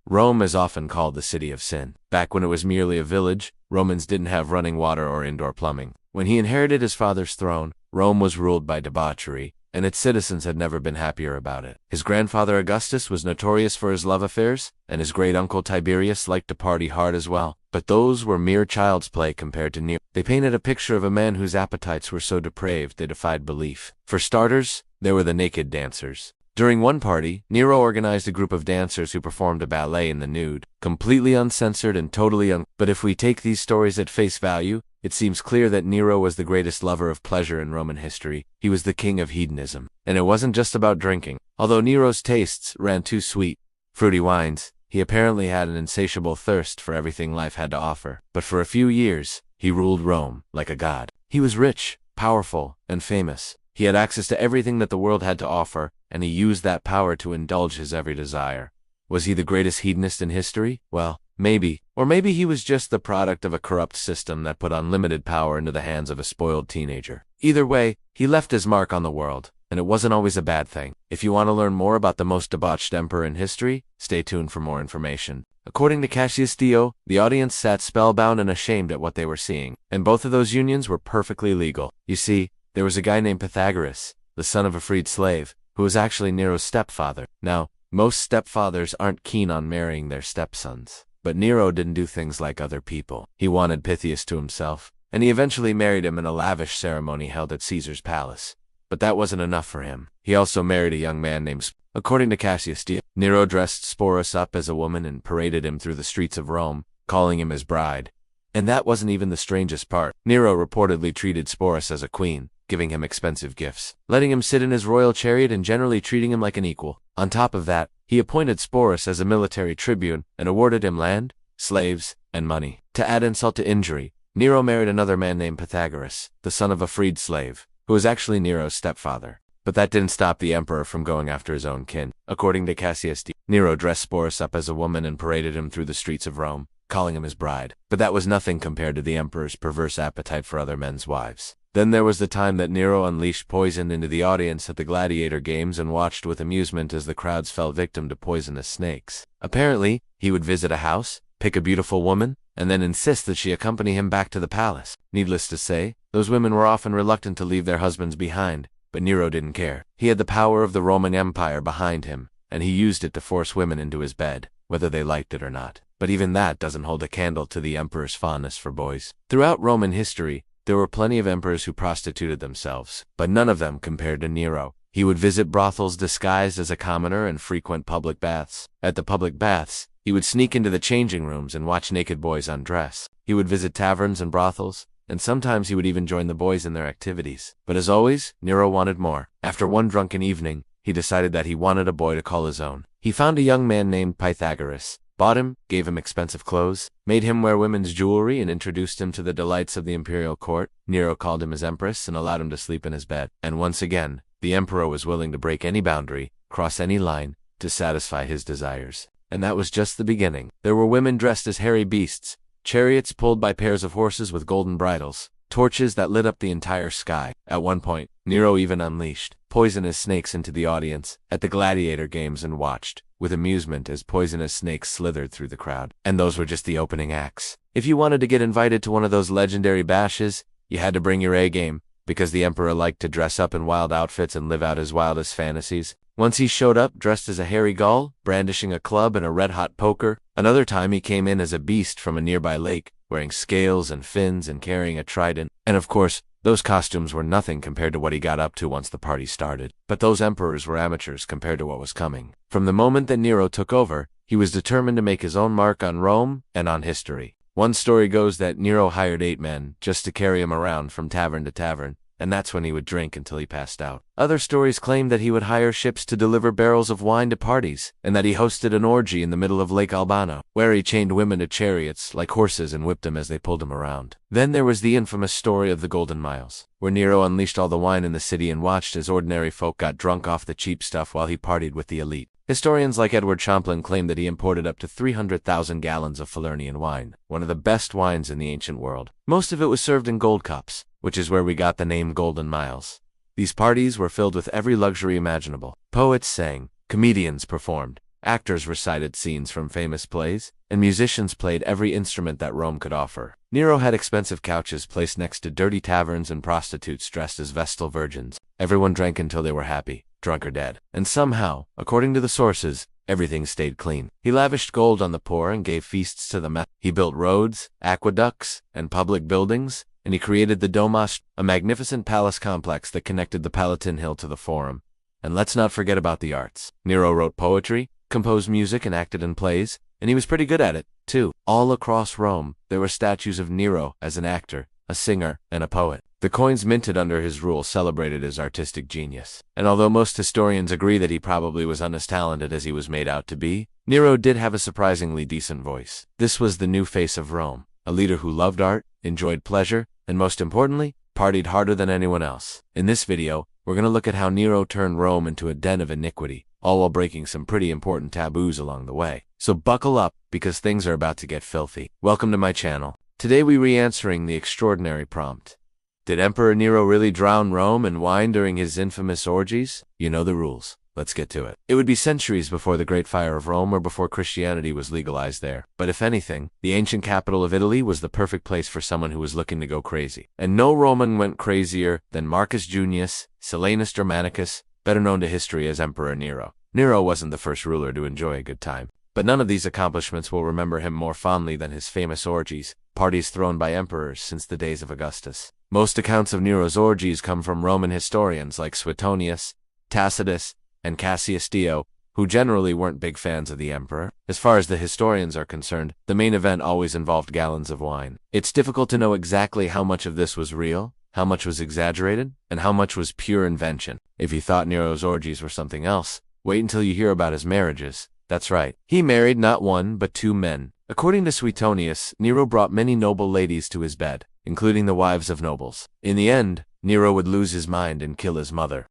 Rome is often called the city of sin. Back when it was merely a village, Romans didn't have running water or indoor plumbing. When he inherited his father's throne, Rome was ruled by debauchery, and its citizens had never been happier about it. His grandfather Augustus was notorious for his love affairs, and his great-uncle Tiberius liked to party hard as well. But those were mere child's play compared to Nero. They painted a picture of a man whose appetites were so depraved they defied belief. For starters, there were the naked dancers. During one party, Nero organized a group of dancers who performed a ballet in the nude, completely uncensored and totally But if we take these stories at face value, it seems clear that Nero was the greatest lover of pleasure in Roman history. He was the king of hedonism. And it wasn't just about drinking. Although Nero's tastes ran too sweet, fruity wines, he apparently had an insatiable thirst for everything life had to offer. But for a few years, he ruled Rome like a god. He was rich, powerful, and famous. He had access to everything that the world had to offer, and he used that power to indulge his every desire. Was he the greatest hedonist in history? Well, maybe. Or maybe he was just the product of a corrupt system that put unlimited power into the hands of a spoiled teenager. Either way, he left his mark on the world, and it wasn't always a bad thing. If you want to learn more about the most debauched emperor in history, stay tuned for more information. According to Cassius Dio, the audience sat spellbound and ashamed at what they were seeing, and both of those unions were perfectly legal. You see, there was a guy named Pythagoras, the son of a freed slave, who was actually Nero's stepfather. Now, most stepfathers aren't keen on marrying their stepsons. But Nero didn't do things like other people. He wanted Pythias to himself, and he eventually married him in a lavish ceremony held at Caesar's palace. But that wasn't enough for him. He also married a young man named According to Cassius Dio, Nero dressed Sporus up as a woman and paraded him through the streets of Rome, calling him his bride. And that wasn't even the strangest part. Nero reportedly treated Sporus as a queen, giving him expensive gifts, letting him sit in his royal chariot and generally treating him like an equal. On top of that, he appointed Sporus as a military tribune and awarded him land, slaves, and money. To add insult to injury, Nero married another man named Pythagoras, the son of a freed slave, who was actually Nero's stepfather. But that didn't stop the emperor from going after his own kin. According to Cassius Dio, Nero dressed Sporus up as a woman and paraded him through the streets of Rome, calling him his bride. But that was nothing compared to the emperor's perverse appetite for other men's wives. Then there was the time that Nero unleashed poison into the audience at the gladiator games and watched with amusement as the crowds fell victim to poisonous snakes. Apparently, he would visit a house, pick a beautiful woman, and then insist that she accompany him back to the palace. Needless to say, those women were often reluctant to leave their husbands behind, but Nero didn't care. He had the power of the Roman Empire behind him, and he used it to force women into his bed, whether they liked it or not. But even that doesn't hold a candle to the emperor's fondness for boys. Throughout Roman history, there were plenty of emperors who prostituted themselves, but none of them compared to Nero. He would visit brothels disguised as a commoner and frequent public baths. At the public baths, he would sneak into the changing rooms and watch naked boys undress. He would visit taverns and brothels, and sometimes he would even join the boys in their activities. But as always, Nero wanted more. After one drunken evening, he decided that he wanted a boy to call his own. He found a young man named Pythagoras, bought him, gave him expensive clothes, made him wear women's jewelry, and introduced him to the delights of the imperial court. Nero called him his empress and allowed him to sleep in his bed. And once again, the emperor was willing to break any boundary, cross any line, to satisfy his desires. And that was just the beginning. There were women dressed as hairy beasts, chariots pulled by pairs of horses with golden bridles, torches that lit up the entire sky. At one point, Nero even unleashed poisonous snakes into the audience at the gladiator games and watched with amusement as poisonous snakes slithered through the crowd. And those were just the opening acts. If you wanted to get invited to one of those legendary bashes, you had to bring your A game, because the emperor liked to dress up in wild outfits and live out his wildest fantasies. Once he showed up dressed as a hairy gull, brandishing a club and a red-hot poker. Another time he came in as a beast from a nearby lake, wearing scales and fins and carrying a trident. And of course, those costumes were nothing compared to what he got up to once the party started. But those emperors were amateurs compared to what was coming. From the moment that Nero took over, he was determined to make his own mark on Rome and on history. One story goes that Nero hired 8 men just to carry him around from tavern to tavern, and that's when he would drink until he passed out. Other stories claim that he would hire ships to deliver barrels of wine to parties, and that he hosted an orgy in the middle of Lake Albano, where he chained women to chariots like horses and whipped them as they pulled him around. Then there was the infamous story of the Golden Miles, where Nero unleashed all the wine in the city and watched as ordinary folk got drunk off the cheap stuff while he partied with the elite. Historians like Edward Champlin claim that he imported up to 300,000 gallons of Falernian wine, one of the best wines in the ancient world. Most of it was served in gold cups, which is where we got the name Golden Miles. These parties were filled with every luxury imaginable. Poets sang, comedians performed, Actors recited scenes from famous plays, and musicians played every instrument that Rome could offer. Nero had expensive couches placed next to dirty taverns and prostitutes dressed as Vestal virgins. Everyone drank until they were happy, drunk or dead. And somehow, according to the sources, everything stayed clean. He lavished gold on the poor and gave feasts to the mess. He built roads, aqueducts, and public buildings, and he created the Domus, a magnificent palace complex that connected the Palatine Hill to the Forum. And let's not forget about the arts. Nero wrote poetry, composed music, and acted in plays, and he was pretty good at it, too. All across Rome, there were statues of Nero as an actor, a singer, and a poet. The coins minted under his rule celebrated his artistic genius. And although most historians agree that he probably was as talented as he was made out to be, Nero did have a surprisingly decent voice. This was the new face of Rome, a leader who loved art, enjoyed pleasure, and most importantly, partied harder than anyone else. In this video, we're going to look at how Nero turned Rome into a den of iniquity, all while breaking some pretty important taboos along the way. So buckle up, because things are about to get filthy. Welcome to my channel. Today we re-answering the extraordinary prompt. Did Emperor Nero really drown Rome in wine during his infamous orgies? You know the rules. Let's get to it. It would be centuries before the Great Fire of Rome or before Christianity was legalized there. But if anything, the ancient capital of Italy was the perfect place for someone who was looking to go crazy. And no Roman went crazier than Marcus Junius Silanus Germanicus, better known to history as Emperor Nero. Nero wasn't the first ruler to enjoy a good time. But none of these accomplishments will remember him more fondly than his famous orgies, parties thrown by emperors since the days of Augustus. Most accounts of Nero's orgies come from Roman historians like Suetonius, Tacitus, and Cassius Dio, who generally weren't big fans of the emperor. As far as the historians are concerned, the main event always involved gallons of wine. It's difficult to know exactly how much of this was real, how much was exaggerated, and how much was pure invention. If you thought Nero's orgies were something else, wait until you hear about his marriages. That's right. He married not one, but two men. According to Suetonius, Nero brought many noble ladies to his bed, including the wives of nobles. In the end, Nero would lose his mind and kill his mother.